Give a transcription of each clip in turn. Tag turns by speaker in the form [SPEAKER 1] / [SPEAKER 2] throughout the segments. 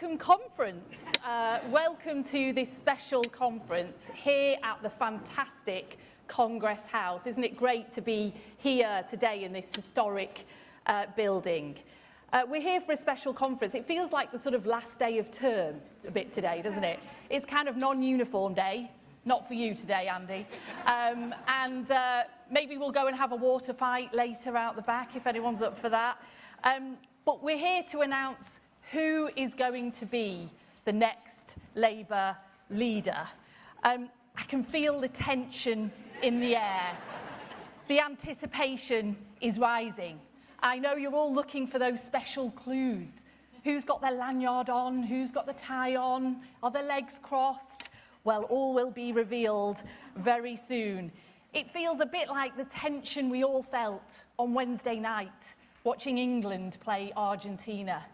[SPEAKER 1] welcome conference. Welcome to this special conference here at the fantastic Congress House. Isn't it great to be here today in this historic building? We're here for a special conference. It feels like the sort of last day of term a bit today, doesn't it? It's kind of non-uniform day. Not for you today, Andy. Maybe we'll go and have a water fight later out the back if anyone's up for that. But we're here to announce who is going to be the next Labour leader. I can feel the tension in the air. The anticipation is rising. I know you're all looking for those special clues. Who's got their lanyard on? Who's got the tie on? Are their legs crossed? Well, all will be revealed very soon. It feels a bit like the tension we all felt on Wednesday night, watching England play Argentina.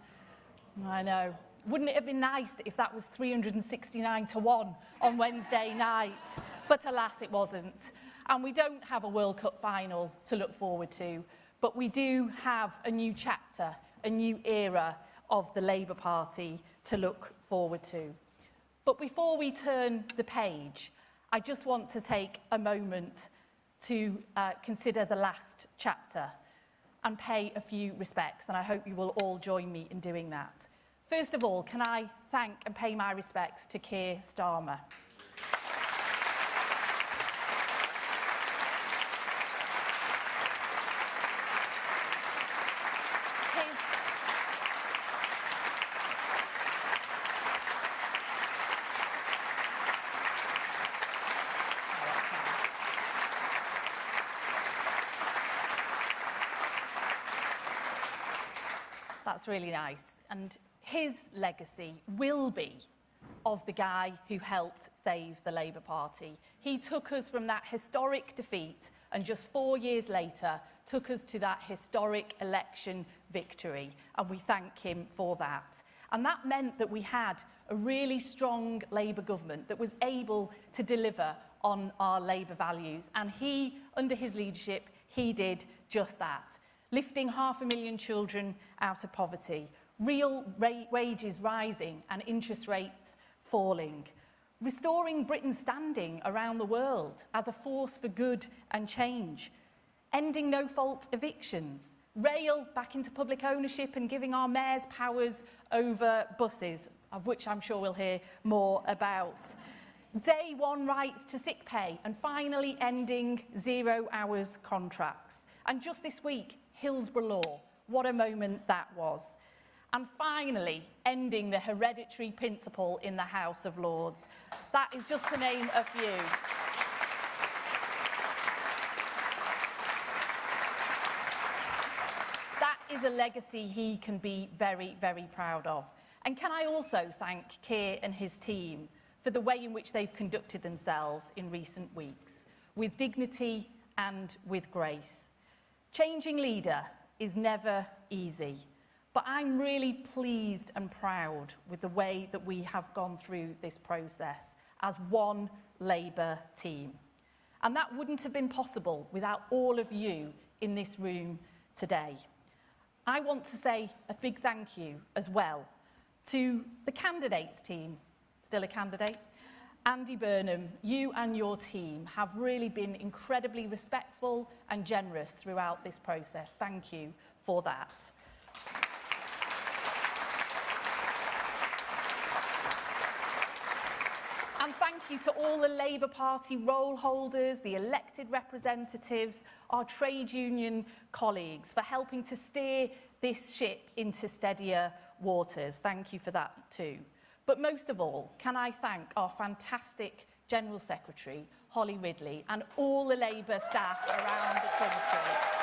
[SPEAKER 1] I know. Wouldn't it have been nice if that was 369-1 on Wednesday night? But alas, it wasn't. And we don't have a World Cup final to look forward to, but we do have a new chapter, a new era of the Labour Party to look forward to. But before we turn the page, I just want to take a moment to consider the last chapter and pay a few respects, and I hope you will all join me in doing that. First of all, can I thank and pay my respects to Keir Starmer. That's really nice. And his legacy will be of the guy who helped save the Labour Party. He took us from that historic defeat and just 4 years later took us to that historic election victory. And we thank him for that. And that meant that we had a really strong Labour government that was able to deliver on our Labour values. And he, under his leadership, he did just that. Lifting 500,000 children out of poverty, real wages rising and interest rates falling, restoring Britain's standing around the world as a force for good and change, ending no-fault evictions, rail back into public ownership and giving our mayors powers over buses, of which I'm sure we'll hear more about. Day one rights to sick pay and finally ending 0 hours contracts. And just this week, Hillsborough Law, what a moment that was. And finally, ending the hereditary principle in the House of Lords. That is just to name a few. That is a legacy he can be very, very proud of. And can I also thank Keir and his team for the way in which they've conducted themselves in recent weeks, with dignity and with grace. Changing leader is never easy, but I'm really pleased and proud with the way that we have gone through this process as one Labour team. And that wouldn't have been possible without all of you in this room today. I want to say a big thank you as well to the candidates team, still a candidate, Andy Burnham. You and your team have really been incredibly respectful and generous throughout this process. Thank you for that. And thank you to all the Labour Party roll holders, the elected representatives, our trade union colleagues for helping to steer this ship into steadier waters. Thank you for that too. But most of all, can I thank our fantastic General Secretary, Holly Ridley, and all the Labour staff around the country.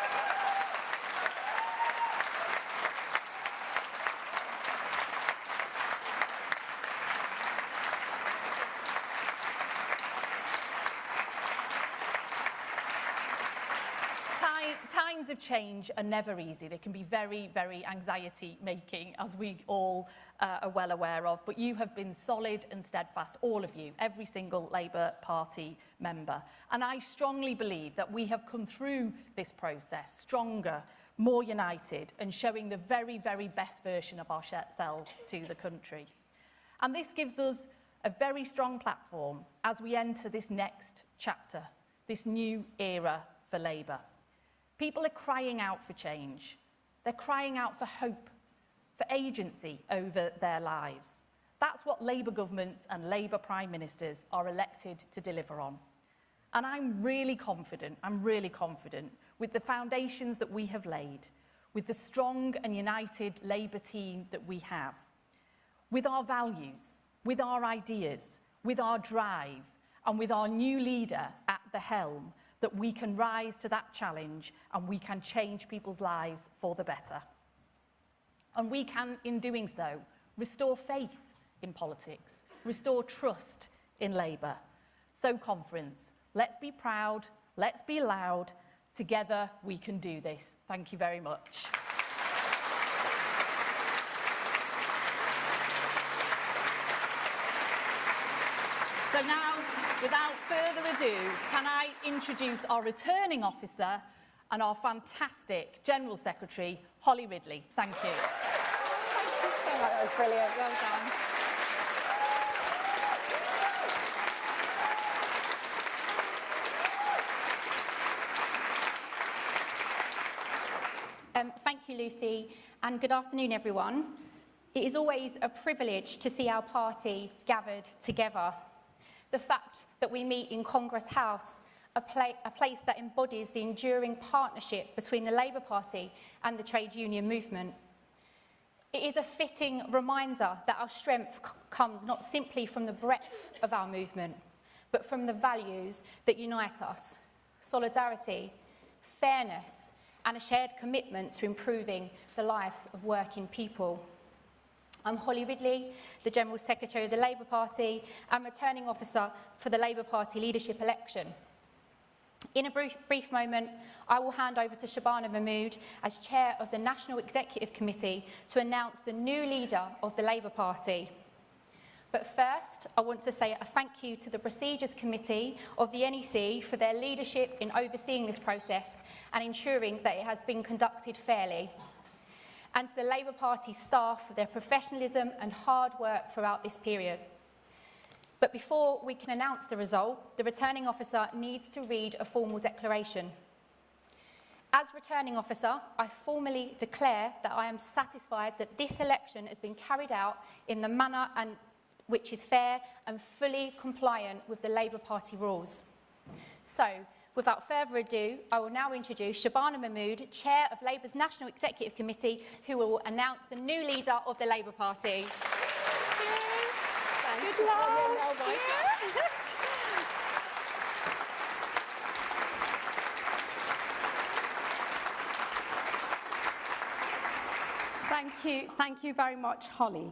[SPEAKER 1] times of change are never easy. They can be very, very anxiety-making, as we all are well aware of. But you have been solid and steadfast, all of you, every single Labour Party member. And I strongly believe that we have come through this process stronger, more united, and showing the very, very best version of ourselves to the country. And this gives us a very strong platform as we enter this next chapter, this new era for Labour. People are crying out for change. They're crying out for hope, for agency over their lives. That's what Labour governments and Labour Prime Ministers are elected to deliver on. And I'm really confident with the foundations that we have laid, with the strong and united Labour team that we have, with our values, with our ideas, with our drive, and with our new leader at the helm, that we can rise to that challenge and we can change people's lives for the better. And we can, in doing so, restore faith in politics, restore trust in Labour. So, conference, let's be proud, let's be loud, together we can do this. Thank you very much. So now, without further ado, can I introduce our returning officer and our fantastic General Secretary, Holly Ridley. Thank you.
[SPEAKER 2] Thank you so much. That was brilliant. Well done. Thank you, Lucy, and good afternoon, everyone. It is always a privilege to see our party gathered together. The fact that we meet in Congress House, a place that embodies the enduring partnership between the Labour Party and the trade union movement. It is a fitting reminder that our strength comes not simply from the breadth of our movement, but from the values that unite us: solidarity, fairness, and a shared commitment to improving the lives of working people. I'm Holly Ridley, the General Secretary of the Labour Party and returning officer for the Labour Party leadership election. In a brief moment, I will hand over to Shabana Mahmood as Chair of the National Executive Committee to announce the new leader of the Labour Party. But first, I want to say a thank you to the Procedures Committee of the NEC for their leadership in overseeing this process and ensuring that it has been conducted fairly, and to the Labour Party staff for their professionalism and hard work throughout this period. But before we can announce the result, the returning officer needs to read a formal declaration. As returning officer, I formally declare that I am satisfied that this election has been carried out in the manner which is fair and fully compliant with the Labour Party rules. So, without further ado, I will now introduce Shabana Mahmood, Chair of Labour's National Executive Committee, who will announce the new leader of the Labour Party. Good luck.
[SPEAKER 3] Thank you very much, Holly.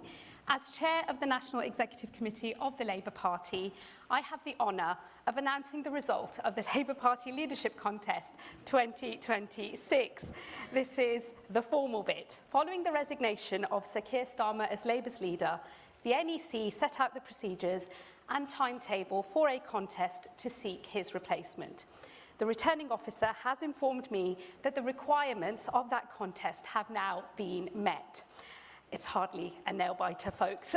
[SPEAKER 3] As Chair of the National Executive Committee of the Labour Party, I have the honour of announcing the result of the Labour Party Leadership Contest 2026. This is the formal bit. Following the resignation of Sir Keir Starmer as Labour's leader, the NEC set out the procedures and timetable for a contest to seek his replacement. The returning officer has informed me that the requirements of that contest have now been met. It's hardly a nail-biter, folks.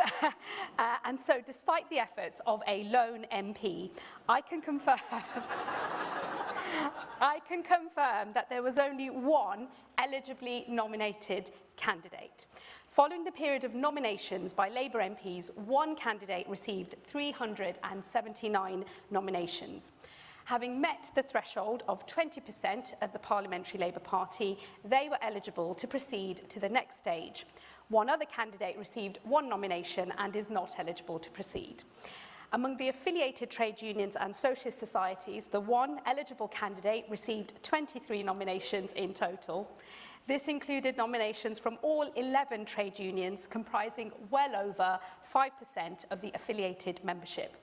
[SPEAKER 3] And so, despite the efforts of a lone MP, I can confirm that there was only one eligibly nominated candidate. Following the period of nominations by Labour MPs, one candidate received 379 nominations. Having met the threshold of 20% of the Parliamentary Labour Party, they were eligible to proceed to the next stage. One other candidate received one nomination and is not eligible to proceed. Among the affiliated trade unions and socialist societies, the one eligible candidate received 23 nominations in total. This included nominations from all 11 trade unions, comprising well over 5% of the affiliated membership.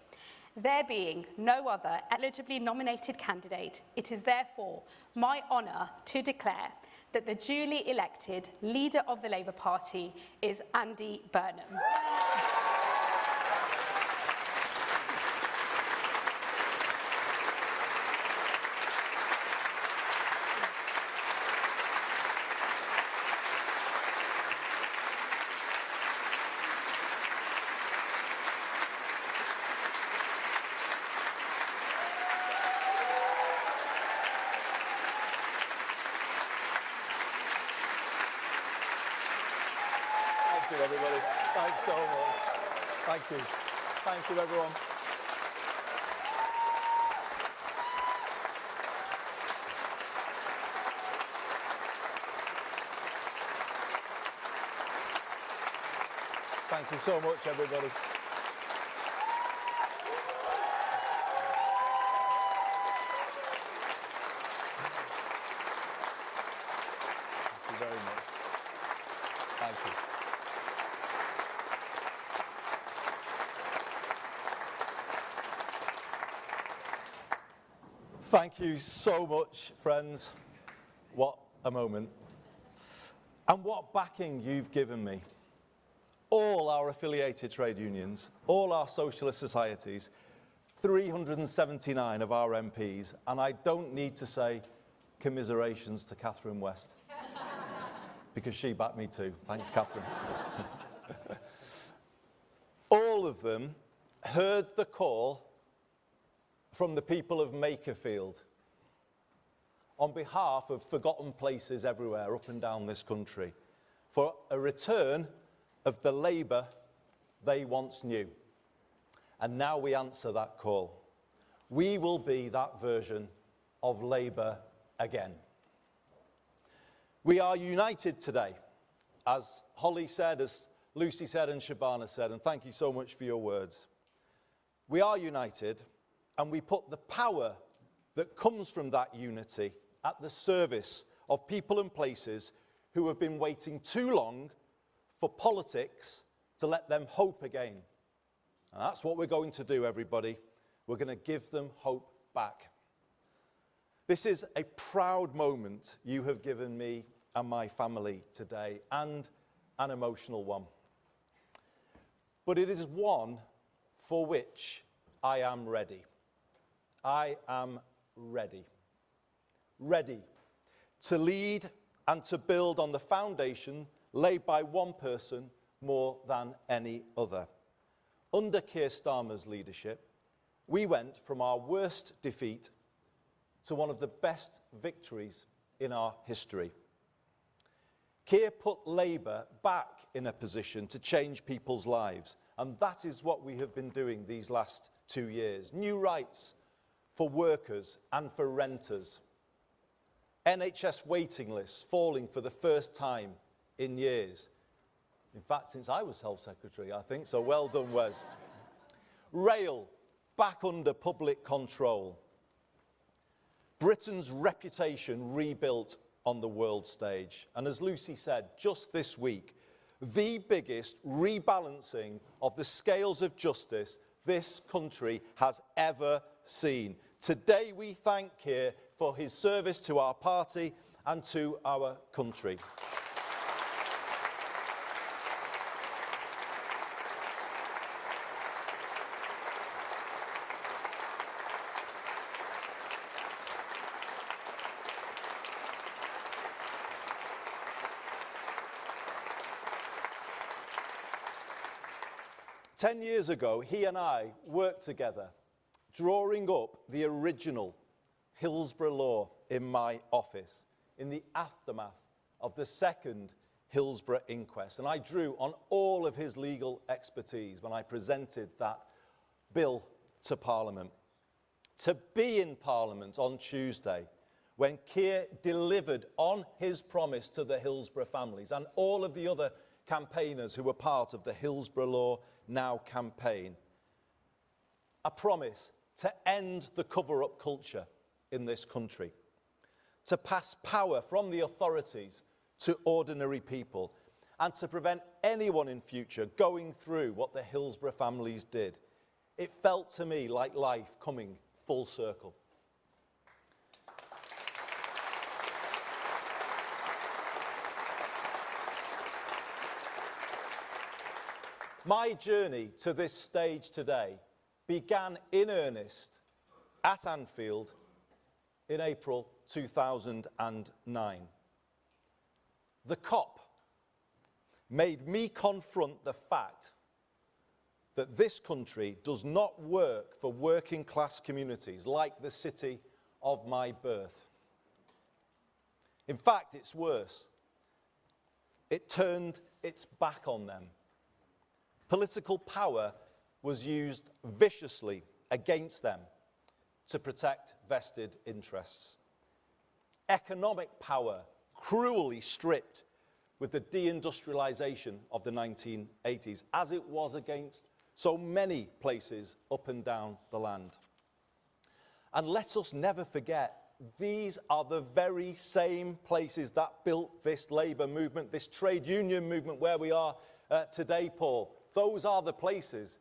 [SPEAKER 3] There being no other eligibly nominated candidate, it is therefore my honour to declare that the duly elected leader of the Labour Party is Andy Burnham.
[SPEAKER 4] Thank you, everybody. Thanks so much. Thank you. Thank you, everyone. Thank you so much, everybody. Thank you very much. Thank you. Thank you so much, friends. What a moment. And what backing you've given me. All our affiliated trade unions, all our socialist societies, 379 of our MPs, and I don't need to say commiserations to Catherine West, because she backed me too. Thanks, Catherine. All of them heard the call from the people of Makerfield on behalf of forgotten places everywhere up and down this country for a return of the Labour they once knew. And now we answer that call. We will be that version of Labour again. We are united today, as Holly said, as Lucy said and Shabana said, and thank you so much for your words. We are united, and we put the power that comes from that unity at the service of people and places who have been waiting too long for politics to let them hope again. And that's what we're going to do, everybody. We're going to give them hope back. This is a proud moment you have given me and my family today, and an emotional one. But it is one for which I am ready. I am ready. Ready to lead and to build on the foundation laid by one person more than any other. Under Keir Starmer's leadership, we went from our worst defeat to one of the best victories in our history. Keir put Labour back in a position to change people's lives, and that is what we have been doing these last 2 years. New rights for workers and for renters. NHS waiting lists falling for the first time in years. In fact, since I was Health Secretary, I think, so well done, Wes. Rail back under public control. Britain's reputation rebuilt on the world stage. And as Lucy said, just this week, the biggest rebalancing of the scales of justice this country has ever seen. Today we thank Keir for his service to our party and to our country. Ten years ago, he and I worked together, drawing up the original Hillsborough law in my office in the aftermath of the second Hillsborough inquest. And I drew on all of his legal expertise when I presented that bill to Parliament. To be in Parliament on Tuesday, when Keir delivered on his promise to the Hillsborough families and all of the other campaigners who were part of the Hillsborough Law Now campaign, a promise to end the cover-up culture in this country, to pass power from the authorities to ordinary people, and to prevent anyone in future going through what the Hillsborough families did. It felt to me like life coming full circle. My journey to this stage today began in earnest at Anfield in April 2009. The COP made me confront the fact that this country does not work for working class communities like the city of my birth. In fact, it's worse. It turned its back on them. Political power was used viciously against them to protect vested interests. Economic power cruelly stripped with the deindustrialisation of the 1980s, as it was against so many places up and down the land. And let us never forget, these are the very same places that built this labour movement, this trade union movement where we are today, Paul. Those are the places,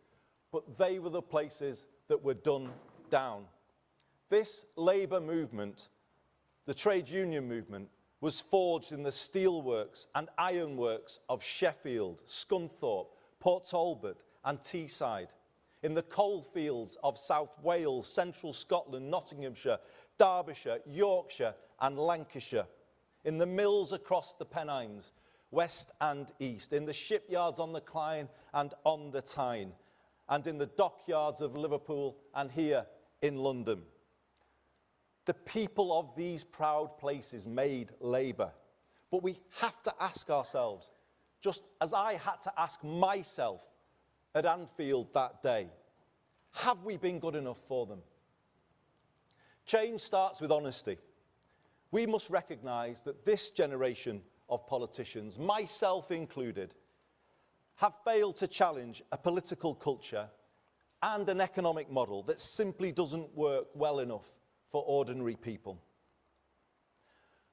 [SPEAKER 4] but they were the places that were done down. This labour movement, the trade union movement, was forged in the steelworks and ironworks of Sheffield, Scunthorpe, Port Talbot and Teesside, in the coalfields of South Wales, Central Scotland, Nottinghamshire, Derbyshire, Yorkshire and Lancashire, in the mills across the Pennines, west and east, in the shipyards on the Clyde and on the Tyne, and in the dockyards of Liverpool and here in London. The people of these proud places made labour. But we have to ask ourselves, just as I had to ask myself at Anfield that day, have we been good enough for them? Change starts with honesty. We must recognise that this generation of politicians, myself included, have failed to challenge a political culture and an economic model that simply doesn't work well enough for ordinary people.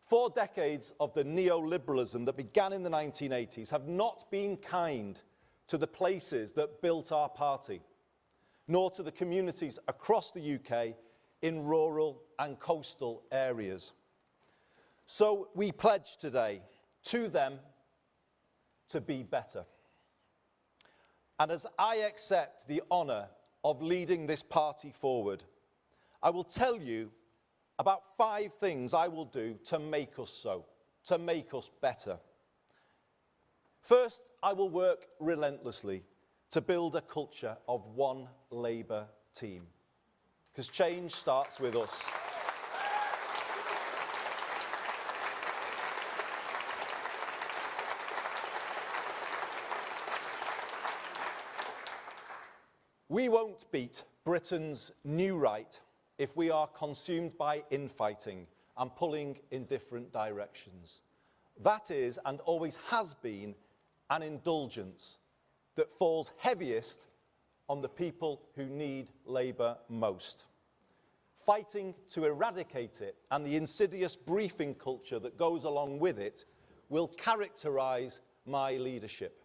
[SPEAKER 4] 4 decades of the neoliberalism that began in the 1980s have not been kind to the places that built our party, nor to the communities across the UK in rural and coastal areas. So we pledge today to them to be better. And as I accept the honour of leading this party forward, I will tell you about 5 things I will do to make us so, to make us better. First, I will work relentlessly to build a culture of one Labour team, because change starts with us. We won't beat Britain's new right if we are consumed by infighting and pulling in different directions. That is, and always has been, an indulgence that falls heaviest on the people who need Labour most. Fighting to eradicate it and the insidious briefing culture that goes along with it will characterise my leadership.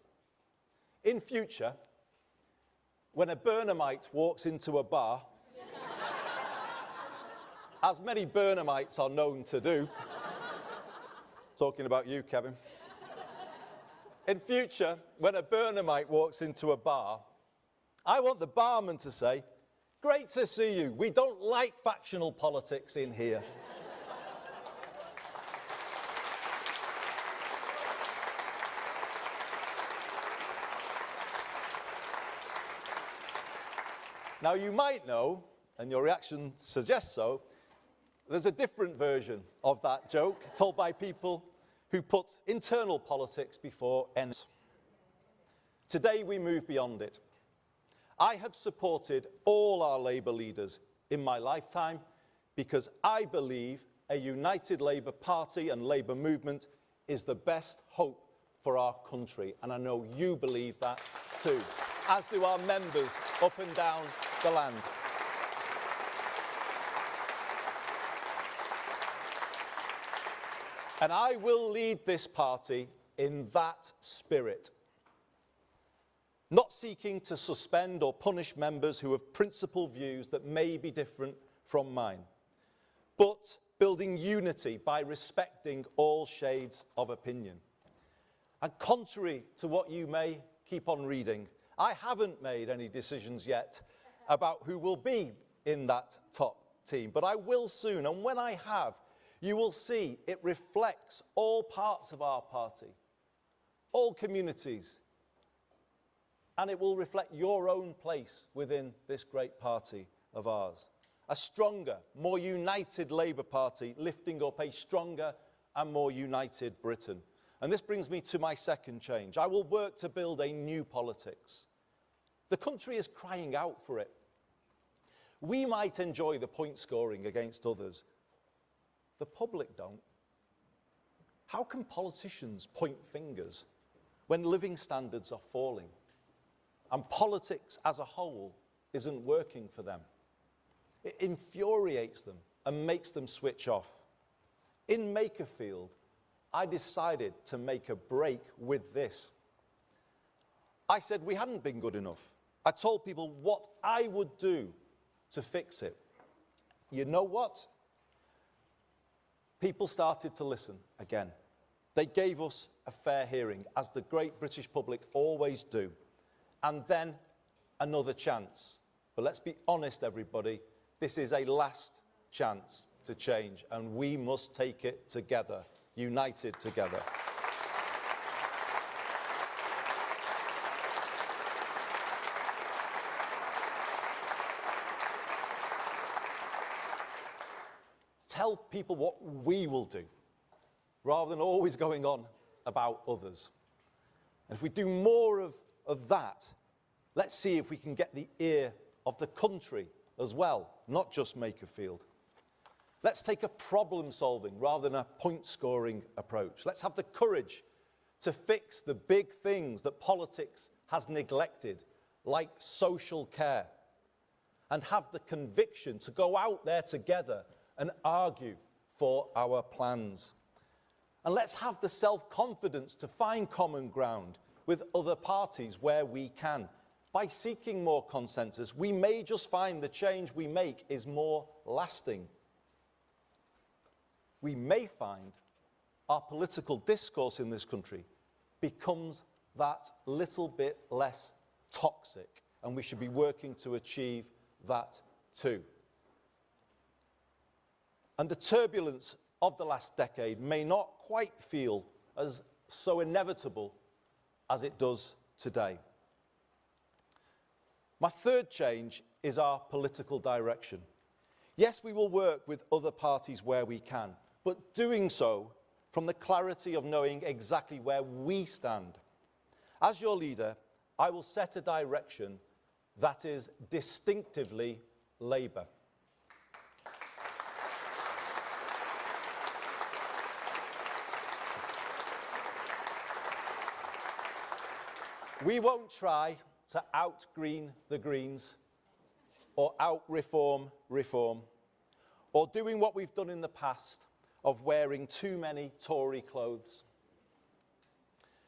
[SPEAKER 4] In future, when a Burnhamite walks into a bar, as many Burnhamites are known to do, talking about you, Kevin. In future, when a Burnhamite walks into a bar, I want the barman to say, "Great to see you. We don't like factional politics in here." Now, you might know, and your reaction suggests so, there's a different version of that joke told by people who put internal politics before ends. Today we move beyond it. I have supported all our Labour leaders in my lifetime because I believe a united Labour Party and Labour movement is the best hope for our country, and I know you believe that too, as do our members up and down the land. And I will lead this party in that spirit. not seeking to suspend or punish members who have principled views that may be different from mine, but building unity by respecting all shades of opinion. And contrary to what you may keep on reading, I haven't made any decisions yet about who will be in that top team, but I will soon, and when I have, you will see it reflects all parts of our party, all communities, and it will reflect your own place within this great party of ours. A stronger, more united Labour Party lifting up a stronger and more united Britain. And this brings me to my second change. I will work to build a new politics. The country is crying out for it. We might enjoy the point scoring against others. The public don't. How can politicians point fingers when living standards are falling and politics as a whole isn't working for them? It infuriates them and makes them switch off. In Makerfield, I decided to make a break with this. I said we hadn't been good enough. I told people what I would do to fix it. You know what? People started to listen again. They gave us a fair hearing, as the great British public always do. And then another chance. But let's be honest, everybody, this is a last chance to change, and we must take it together, united together. Tell people what we will do, rather than always going on about others. And if we do more of that, let's see if we can get the ear of the country as well, not just Makerfield. Let's take a problem-solving rather than a point-scoring approach. Let's have the courage to fix the big things that politics has neglected, like social care, and have the conviction to go out there together and argue for our plans. And let's have the self-confidence to find common ground with other parties where we can. By seeking more consensus, we may just find the change we make is more lasting. We may find our political discourse in this country becomes that little bit less toxic, and we should be working to achieve that too. And the turbulence of the last decade may not quite feel as so inevitable as it does today. My third change is our political direction. Yes, we will work with other parties where we can, but doing so from the clarity of knowing exactly where we stand. As your leader, I will set a direction that is distinctively Labour. We won't try to out-green the Greens or out-reform reform, or doing what we've done in the past of wearing too many Tory clothes.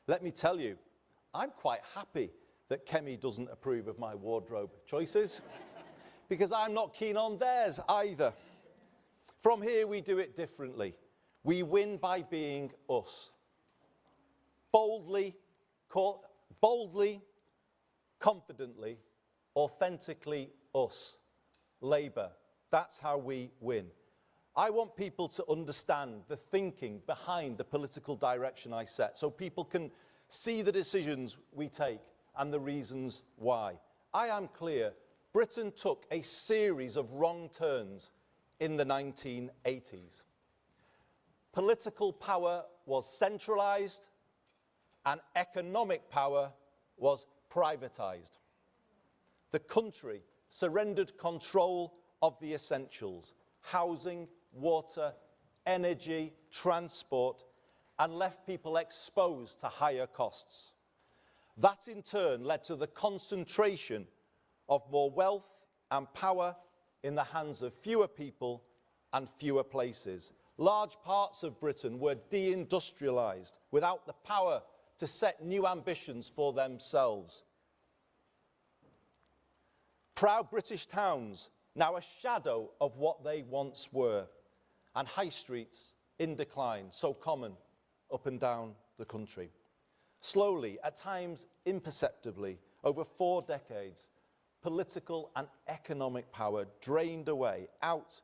[SPEAKER 4] Let me tell you, I'm quite happy that Kemi doesn't approve of my wardrobe choices, because I'm not keen on theirs either. From here, we do it differently. We win by being us. Boldly, confidently, authentically us. Labour. That's how we win. I want people to understand the thinking behind the political direction I set, so people can see the decisions we take and the reasons why. I am clear, Britain took a series of wrong turns in the 1980s. Political power was centralised and economic power was privatised. The country surrendered control of the essentials: housing, water, energy, transport, and left people exposed to higher costs. That in turn led to the concentration of more wealth and power in the hands of fewer people and fewer places. Large parts of Britain were deindustrialised without the power to set new ambitions for themselves. Proud British towns, now a shadow of what they once were, and high streets in decline, so common up and down the country. Slowly, at times imperceptibly, over 4 decades, political and economic power drained away out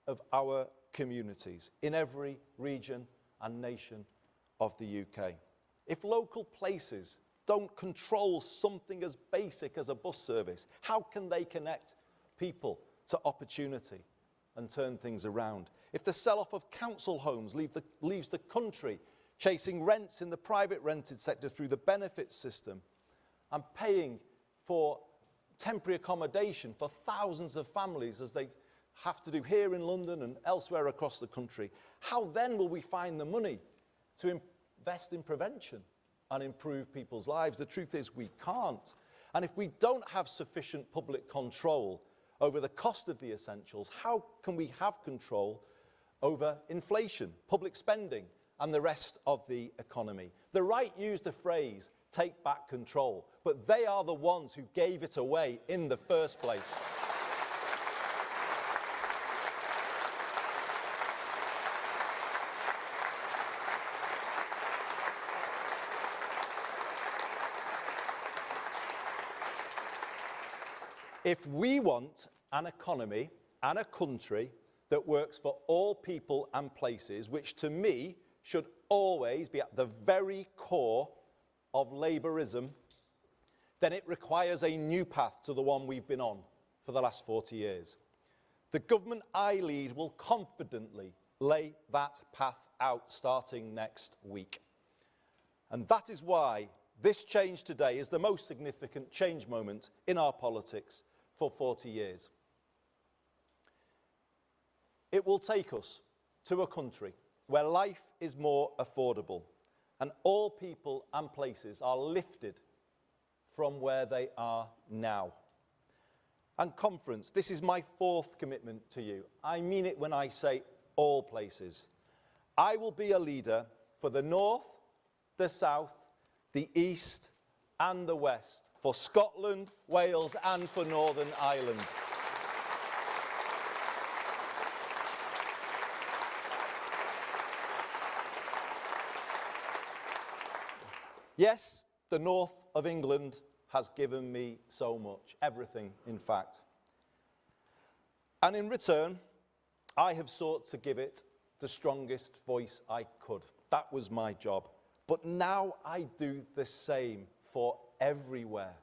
[SPEAKER 4] of our communities in every region and nation of the UK. If local places don't control something as basic as a bus service, how can they connect people to opportunity and turn things around? If the sell-off of council homes leaves the country chasing rents in the private rented sector through the benefits system and paying for temporary accommodation for thousands of families as they have to do here in London and elsewhere across the country, how then will we find the money to invest in prevention and improve people's lives? The truth is we can't. And if we don't have sufficient public control over the cost of the essentials, how can we have control over inflation, public spending, and the rest of the economy? The right used the phrase, take back control, but they are the ones who gave it away in the first place. If we want an economy and a country that works for all people and places, which to me should always be at the very core of Labourism, then it requires a new path to the one we've been on for the last 40 years. The government I lead will confidently lay that path out starting next week. And that is why this change today is the most significant change moment in our politics for 40 years. It will take us to a country where life is more affordable and all people and places are lifted from where they are now. And conference, this is my 4th commitment to you. I mean it when I say all places. I will be a leader for the North, the South, the East and the West, for Scotland, Wales and for Northern Ireland. Yes, the north of England has given me so much, everything in fact. And in return, I have sought to give it the strongest voice I could. That was my job. But now I do the same for everywhere.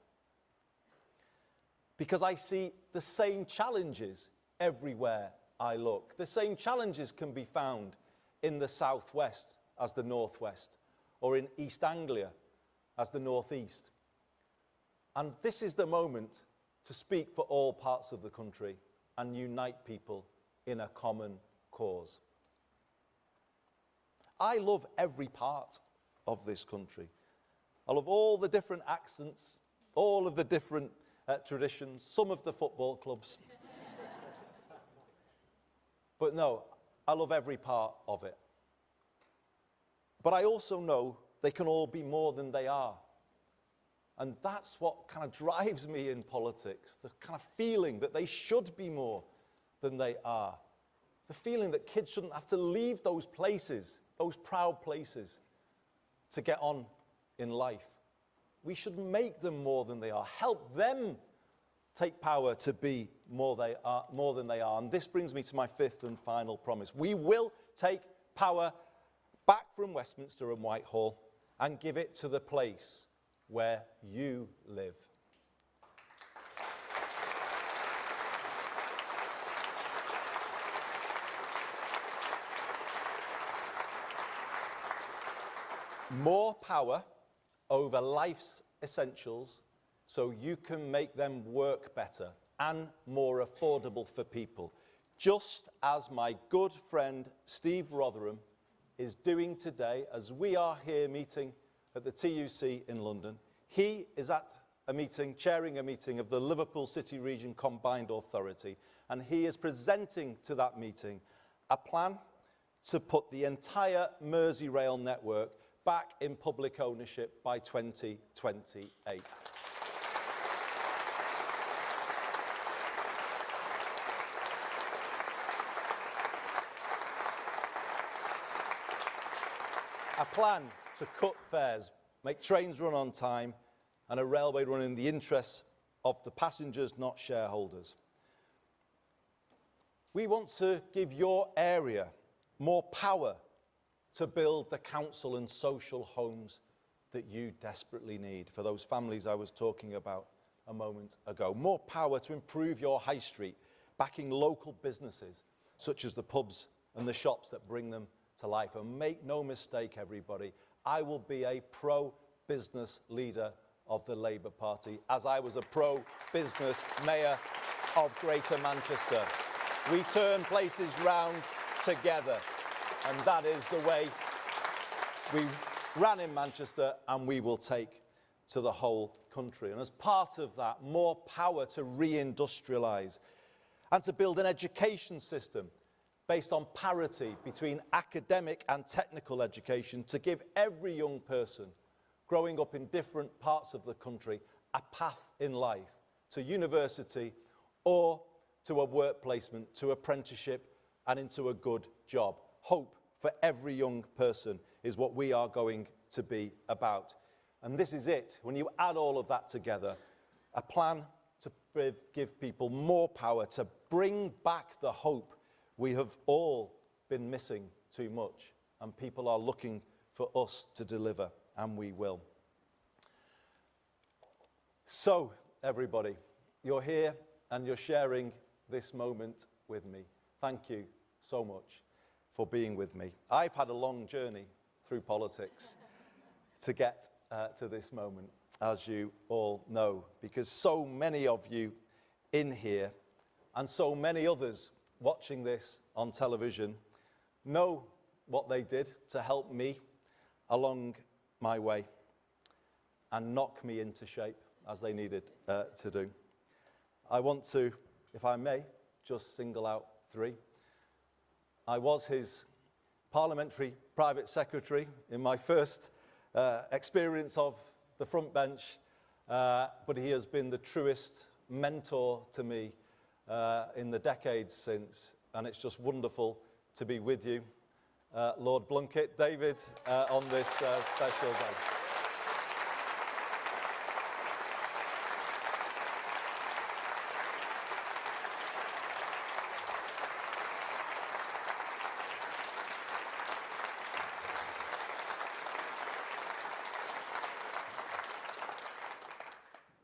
[SPEAKER 4] Because I see the same challenges everywhere I look. The same challenges can be found in the southwest as the northwest, or in East Anglia as the northeast. And this is the moment to speak for all parts of the country and unite people in a common cause. I love every part of this country. I love all the different accents, all of the different traditions, some of the football clubs. But no, I love every part of it. But I also know they can all be more than they are. And that's what kind of drives me in politics, the kind of feeling that they should be more than they are. The feeling that kids shouldn't have to leave those places, those proud places, to get on in life. We should make them more than they are, help them take power to be more than they are. And this brings me to my 5th and final promise. We will take power back from Westminster and Whitehall and give it to the place where you live. More power over life's essentials so you can make them work better and more affordable for people, just as my good friend Steve Rotherham is doing today as we are here meeting at the TUC in London. He is at a meeting, chairing a meeting of the Liverpool City Region Combined Authority, and he is presenting to that meeting a plan to put the entire Merseyrail network back in public ownership by 2028. A plan to cut fares, make trains run on time, and a railway run in the interests of the passengers, not shareholders. We want to give your area more power to build the council and social homes that you desperately need for those families I was talking about a moment ago. More power to improve your high street, backing local businesses such as the pubs and the shops that bring them to life. And make no mistake, everybody, I will be a pro-business leader of the Labour Party, as I was a pro-business mayor of Greater Manchester. We turn places round together, and that is the way we ran in Manchester, and we will take to the whole country. And as part of that, more power to reindustrialise and to build an education system based on parity between academic and technical education, to give every young person growing up in different parts of the country a path in life to university or to a work placement, to apprenticeship and into a good job. Hope for every young person is what we are going to be about. And this is it. When you add all of that together, a plan to give people more power, to bring back the hope we have all been missing too much, and people are looking for us to deliver, and we will. So, everybody, you're here and you're sharing this moment with me. Thank you so much for being with me. I've had a long journey through politics to get to this moment, as you all know, because so many of you in here and so many others watching this on television know what they did to help me along my way and knock me into shape as they needed to do. I want to, if I may, just single out three. I was his parliamentary private secretary in my first experience of the front bench, but he has been the truest mentor to me in the decades since, and it's just wonderful to be with you, Lord Blunkett, David, on this special day.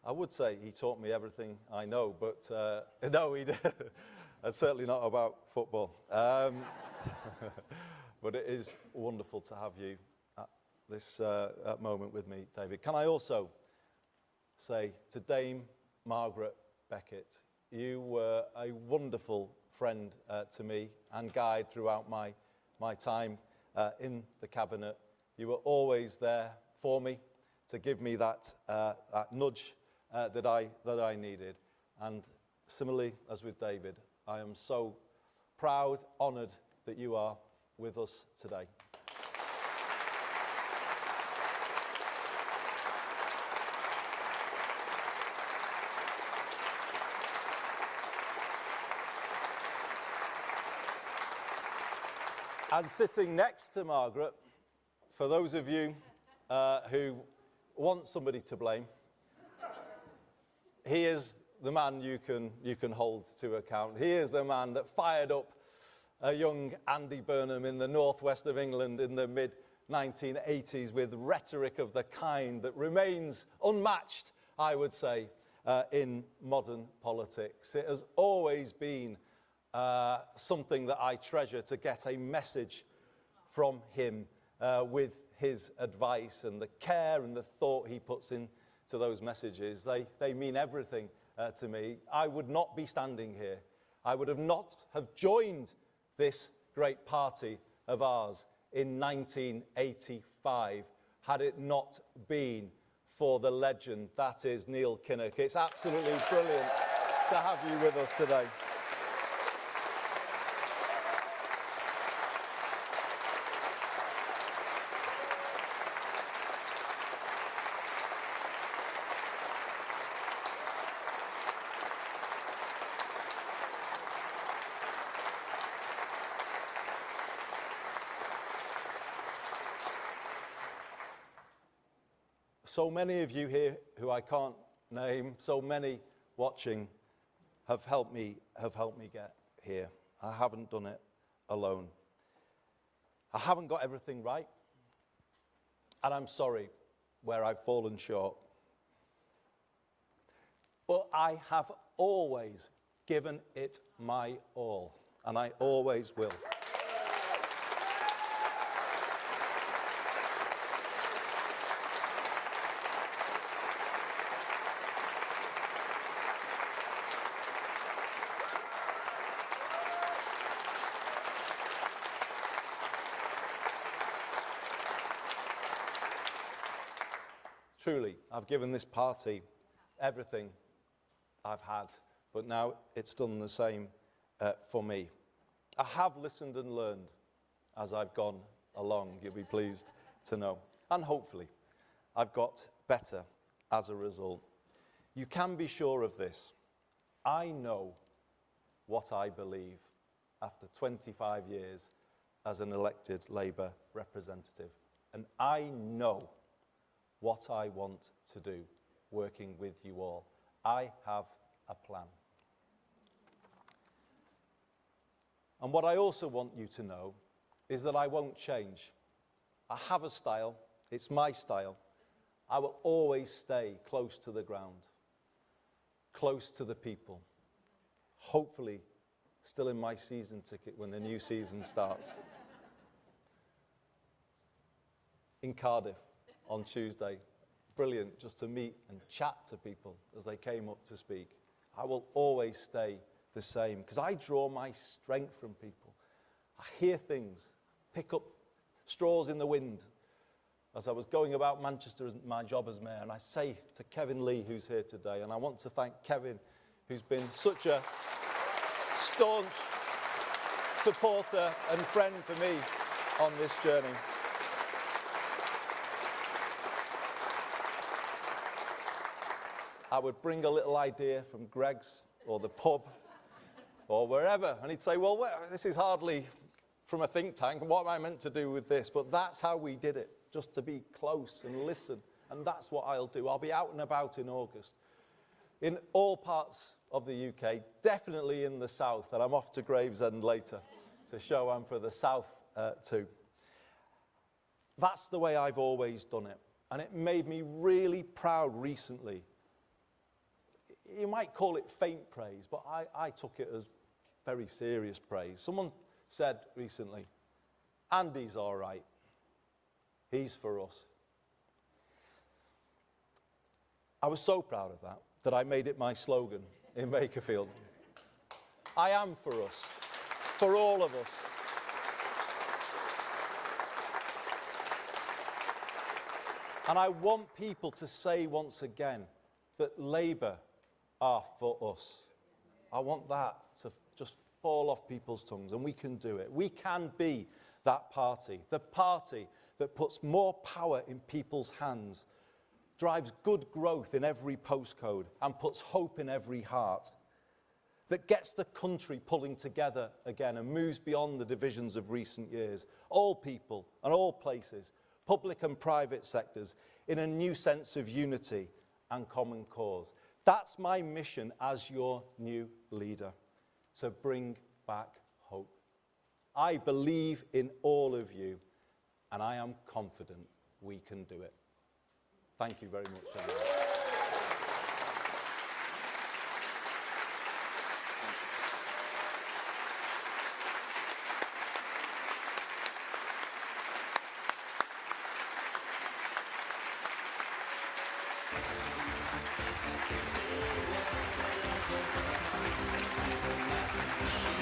[SPEAKER 4] I would say he taught me everything I know, but no, he did. And certainly not about football. But it is wonderful to have you at this moment with me, David. Can I also say to Dame Margaret Beckett, you were a wonderful friend to me and guide throughout my time in the cabinet. You were always there for me to give me that nudge that I needed. And similarly, as with David, I am so proud, honoured that you are with us today. And sitting next to Margaret, for those of you who want somebody to blame, he is the man you can hold to account. He is the man that fired up a young Andy Burnham in the northwest of England in the mid-1980s with rhetoric of the kind that remains unmatched, I would say, in modern politics. It has always been something that I treasure, to get a message from him with his advice and the care and the thought he puts into those messages. They mean everything to me. I would not be standing here. I would not have joined this great party of ours in 1985 had it not been for the legend that is Neil Kinnock. It's absolutely brilliant to have you with us today. so many of you here who I can't name, so many watching, have helped me get here. I haven't done it alone. I haven't got everything right, and I'm sorry where I've fallen short. But I have always given it my all, and I always will. Truly, I've given this party everything I've had, but now it's done the same for me. I have listened and learned as I've gone along, you'll be pleased to know. And hopefully, I've got better as a result. You can be sure of this. I know what I believe after 25 years as an elected Labour representative. And I know what I want to do working with you all. I have a plan. And what I also want you to know is that I won't change. I have a style. It's my style. I will always stay close to the ground, close to the people. Hopefully, still in my season ticket when the new season starts. In Cardiff on Tuesday. Brilliant just to meet and chat to people as they came up to speak. I will always stay the same because I draw my strength from people. I hear things, pick up straws in the wind as I was going about Manchester as my job as mayor, and I say to Kevin Lee, who's here today, and I want to thank Kevin, who's been such a staunch supporter and friend for me on this journey. I would bring a little idea from Greg's or the pub or wherever, and he'd say, well, this is hardly from a think tank, and what am I meant to do with this? But that's how we did it, just to be close and listen, and that's what I'll do. I'll be out and about in August, in all parts of the UK, definitely in the south, and I'm off to Gravesend later to show I'm for the south too. That's the way I've always done it, and it made me really proud recently. You might call it faint praise, but I took it as very serious praise. Someone said recently, Andy's all right. He's for us. I was so proud of that I made it my slogan in Makerfield. I am for us, for all of us. And I want people to say once again that Labour are for us. I want that to just fall off people's tongues, and we can do it. We can be that party, the party that puts more power in people's hands, drives good growth in every postcode, and puts hope in every heart, that gets the country pulling together again and moves beyond the divisions of recent years. All people and all places, public and private sectors, in a new sense of unity and common cause. That's my mission as your new leader, to bring back hope. I believe in all of you, and I am confident we can do it. Thank you very much, everyone.